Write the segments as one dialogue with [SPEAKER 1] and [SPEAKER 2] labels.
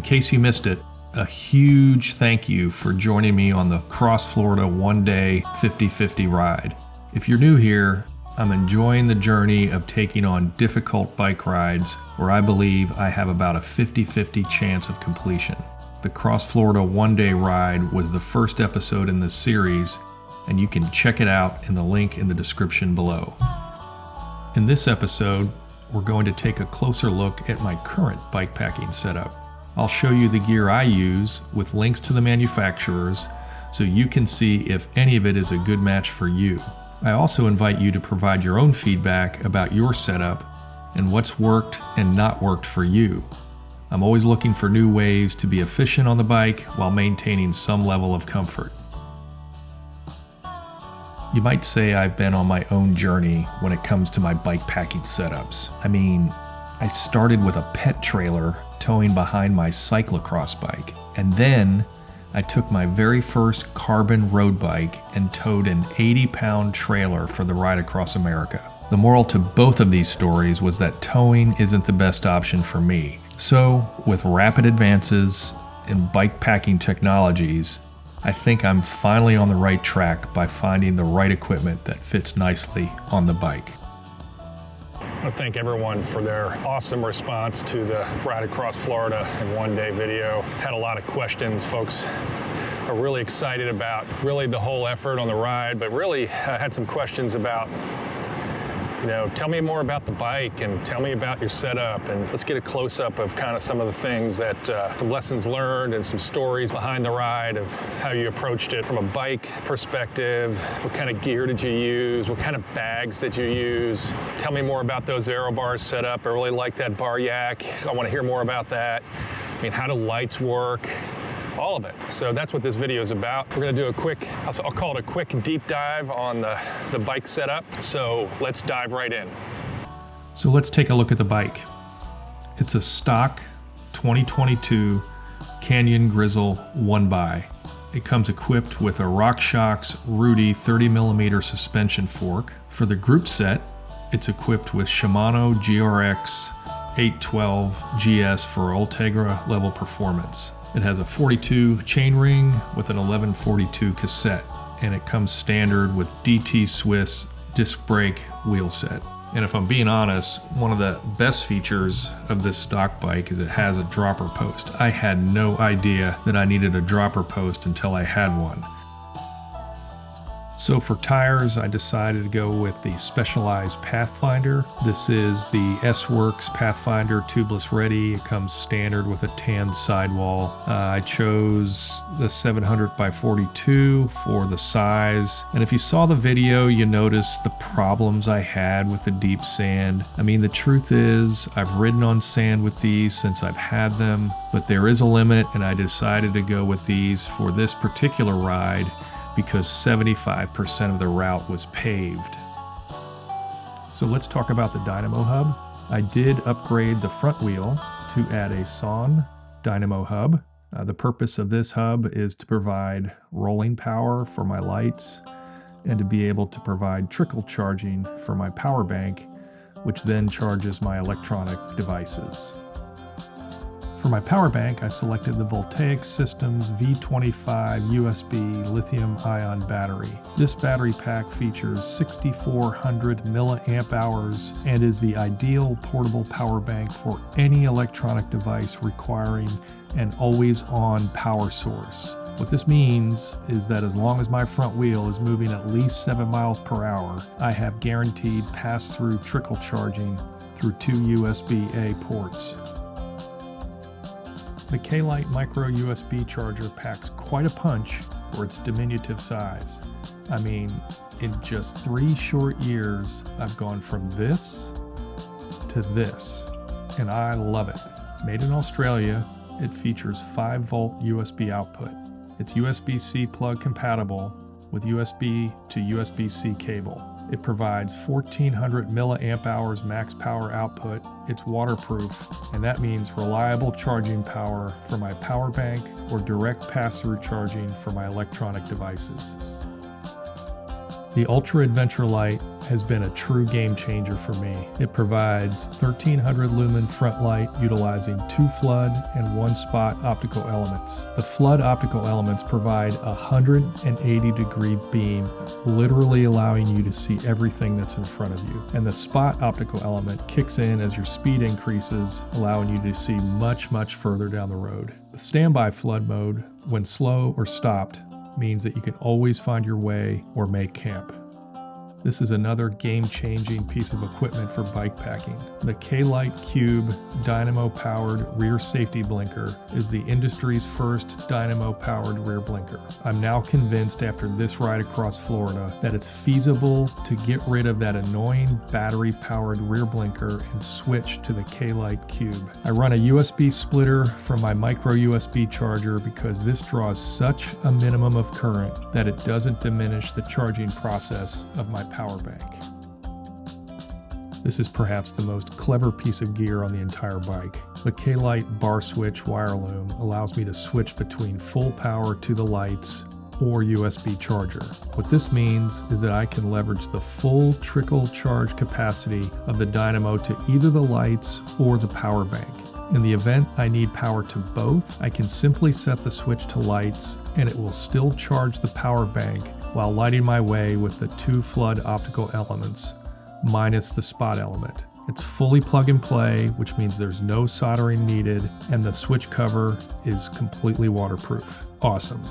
[SPEAKER 1] case you missed it, a huge thank you for joining me on the Cross Florida one-day 50/50 ride. If you're new here, I'm enjoying the journey of taking on difficult bike rides where I believe I have about a 50/50 chance of completion. The Cross Florida one-day ride was the first episode in this series, and you can check it out in the link in the description below. In this episode, we're going to take a closer look at my current bikepacking setup. I'll show you the gear I use with links to the manufacturers so you can see if any of it is a good match for you. I also invite you to provide your own feedback about your setup and what's worked and not worked for you. I'm always looking for new ways to be efficient on the bike while maintaining some level of comfort. You might say I've been on my own journey when it comes to my bikepacking setups. I started with a pet trailer towing behind my cyclocross bike, and then I took my very first carbon road bike and towed an 80-pound trailer for the ride across America. The moral to both of these stories was that towing isn't the best option for me. So, with rapid advances in bikepacking technologies, I think I'm finally on the right track by finding the right equipment that fits nicely on the bike. I want to thank everyone for their awesome response to the Ride Across Florida in one day video. Had a lot of questions. Folks are really excited about really the whole effort on the ride, but really had some questions about, tell me more about the bike and tell me about your setup, and let's get a close-up of kind of some of the things that, some lessons learned and some stories behind the ride of how you approached it from a bike perspective. What kind of gear did you use? What kind of bags did you use? Tell me more about those aero bars set up. I really like that bar yak. I want to hear more about that. How do lights work? All of it. So that's what this video is about. We're gonna do a quick, I'll call it a quick deep dive on the bike setup. So let's dive right in. So let's take a look at the bike. It's a stock 2022 Canyon Grizzle 1x. It comes equipped with a RockShox Rudy 30mm suspension fork. For the group set, it's equipped with Shimano GRX 812 GS for Ultegra level performance. It has a 42 chainring with an 1142 cassette, and it comes standard with DT Swiss disc brake wheel set. And if I'm being honest, one of the best features of this stock bike is it has a dropper post. I had no idea that I needed a dropper post until I had one. So for tires, I decided to go with the Specialized Pathfinder. This is the S-Works Pathfinder Tubeless Ready. It comes standard with a tan sidewall. I chose the 700x42 for the size. And if you saw the video, you noticed the problems I had with the deep sand. The truth is, I've ridden on sand with these since I've had them, but there is a limit, and I decided to go with these for this particular ride because 75% of the route was paved. So let's talk about the dynamo hub. I did upgrade the front wheel to add a Son dynamo hub. The purpose of this hub is to provide rolling power for my lights and to be able to provide trickle charging for my power bank, which then charges my electronic devices. For my power bank, I selected the Voltaic Systems V25 USB lithium-ion battery. This battery pack features 6,400 milliamp hours and is the ideal portable power bank for any electronic device requiring an always-on power source. What this means is that as long as my front wheel is moving at least 7 miles per hour, I have guaranteed pass-through trickle charging through 2 USB-A ports. The K-Lite micro USB charger packs quite a punch for its diminutive size. In just 3 short years, I've gone from this to this, and I love it. Made in Australia, it features 5-volt USB output. It's USB-C plug compatible with USB to USB-C cable. It provides 1400 milliamp hours max power output. It's waterproof, and that means reliable charging power for my power bank or direct pass-through charging for my electronic devices.
[SPEAKER 2] The Ultra Adventure Light has been a true game changer for me. It provides 1300 lumen front light utilizing 2 flood and 1 spot optical elements. The flood optical elements provide a 180 degree beam, literally allowing you to see everything that's in front of you. And the spot optical element kicks in as your speed increases, allowing you to see much, much further down the road. The standby flood mode, when slow or stopped, means that you can always find your way or make camp. This is another game-changing piece of equipment for bike packing. The K-Lite Cube dynamo-powered rear safety blinker is the industry's first dynamo-powered rear blinker. I'm now convinced after this ride across Florida that it's feasible to get rid of that annoying battery-powered rear blinker and switch to the K-Lite Cube. I run a USB splitter from my micro USB charger because this draws such a minimum of current that it doesn't diminish the charging process of my power bank. This is perhaps the most clever piece of gear on the entire bike. The K-Lite bar switch wire loom allows me to switch between full power to the lights or USB charger. What this means is that I can leverage the full trickle charge capacity of the dynamo to either the lights or the power bank. In the event I need power to both, I can simply set the switch to lights and it will still charge the power bank while lighting my way with the 2 flood optical elements, minus the spot element. It's fully plug and play, which means there's no soldering needed, and the switch cover is completely waterproof. Awesome.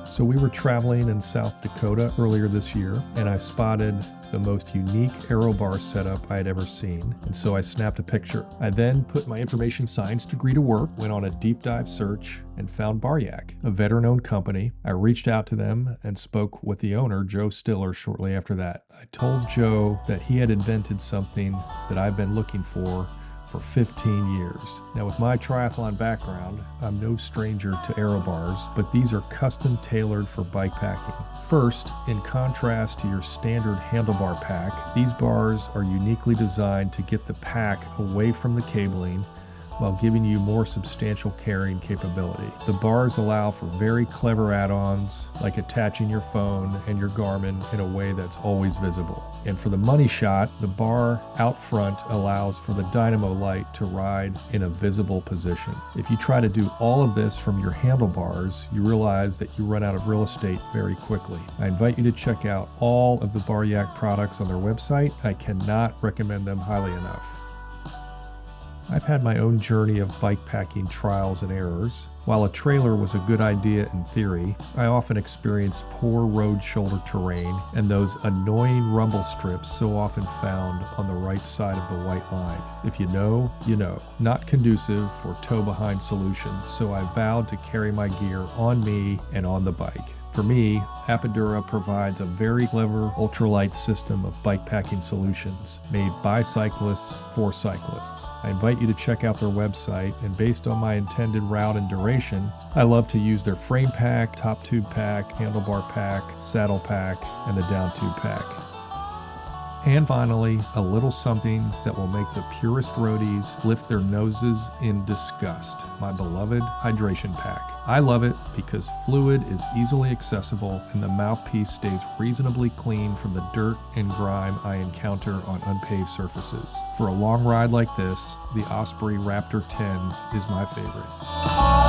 [SPEAKER 2] So we were traveling in South Dakota earlier this year, and I spotted the most unique aero bar setup I had ever seen, and so I snapped a picture. I then put my information science degree to work, went on a deep dive search, and found Baryak, a veteran-owned company. I reached out to them and spoke with the owner, Joe Stiller, shortly after that. I told Joe that he had invented something that I've been looking for 15 years. Now with my triathlon background, I'm no stranger to aero bars, but these are custom tailored for bike packing. First, in contrast to your standard handlebar pack, these bars are uniquely designed to get the pack away from the cabling while giving you more substantial carrying capability. The bars allow for very clever add-ons like attaching your phone and your Garmin in a way that's always visible. And for the money shot, the bar out front allows for the dynamo light to ride in a visible position. If you try to do all of this from your handlebars, you realize that you run out of real estate very quickly. I invite you to check out all of the Baryak products on their website. I cannot recommend them highly enough. I've had my own journey of bike packing trials and errors. While a trailer was a good idea in theory, I often experienced poor road shoulder terrain and those annoying rumble strips so often found on the right side of the white line. If you know, you know. Not conducive for tow-behind solutions, so I vowed to carry my gear on me and on the bike. For me, Apidura provides a very clever ultralight system of bike packing solutions made by cyclists for cyclists. I invite you to check out their website, and based on my intended route and duration, I love to use their frame pack, top tube pack, handlebar pack, saddle pack, and the down tube pack. And finally, a little something that will make the purest roadies lift their noses in disgust, my beloved hydration pack. I love it because fluid is easily accessible and the mouthpiece stays reasonably clean from the dirt and grime I encounter on unpaved surfaces. For a long ride like this, the Osprey Raptor 10 is my favorite.